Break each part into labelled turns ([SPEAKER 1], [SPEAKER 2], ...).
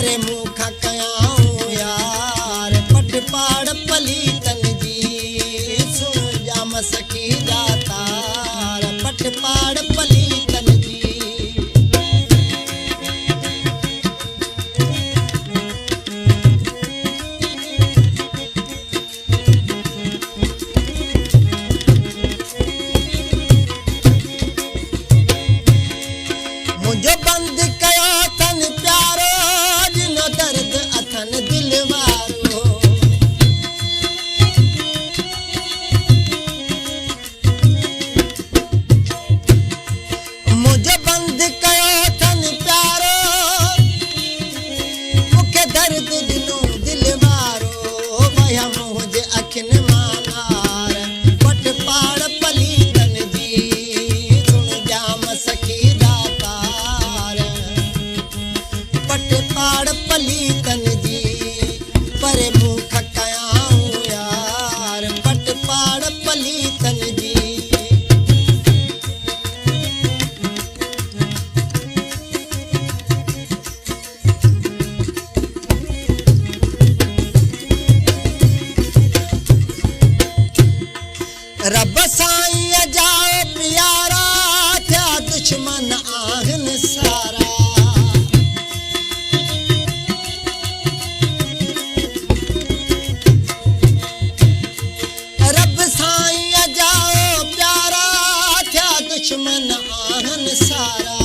[SPEAKER 1] परे मुख कयाऊं यार पट पाड़ पलीतन जी सुन जाम सखी दातार पट पाड़ पलीतन जी मुझे बंद कयो तन प्यारो जिनो दर्द अथन दिल वारो मुझे बंद कयो तन प्यारो मुखे दर्द दिनो दिल वारो भया मुझे अखिन मानार पट पाड़ पलीतन जी सुन जाम सखी पट पाड़ पलीतन जी परे मुख कयाऊं यार पट पाड़ पलीतन जी रब साईं जाओ प्यारा थिया दुश्मन आहन सारा दुश्मन आहन सारा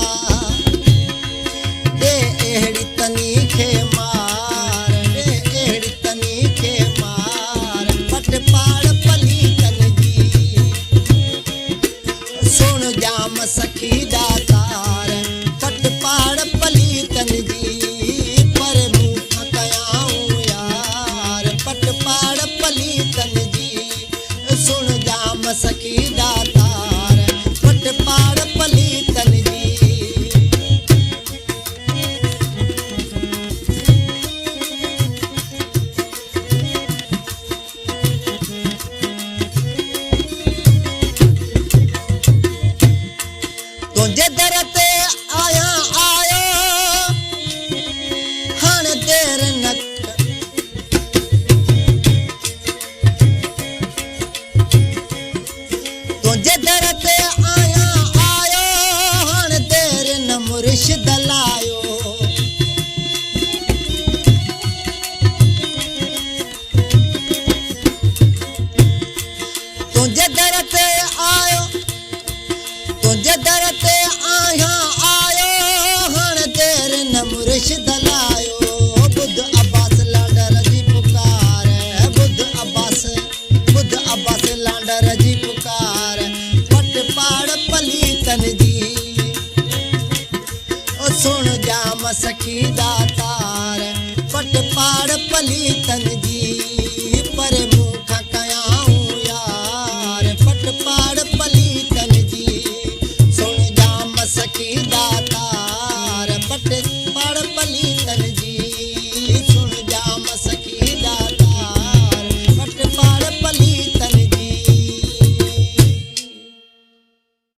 [SPEAKER 1] दे एहड़ी तनी खे मार दे एहड़ी तनी खे मार पट पाड़ पलीतन जी सुन जाम सखी दातार पट पाड़ पलीतन जी पर मुख कयाऊं यार पट पाड़ पलीतन जी सुन जाम सखी दातार पट पाड़ पलीतन जी तुझे दर ते आया आयो हण देर न तुझे दर ते आया आयो हण देर न मुर्शिद लायो तुझे दर ते आयो तुझे दर ते आया आयो हण देर न मुर्शिद लायो बुध अब्बास लाडर जी पुकार बुध अब्बास लाडर जी पुकार पट पाड़ पलीतन जी ओ सुन जाम सखी दातार पट पाड़ पलीतन जी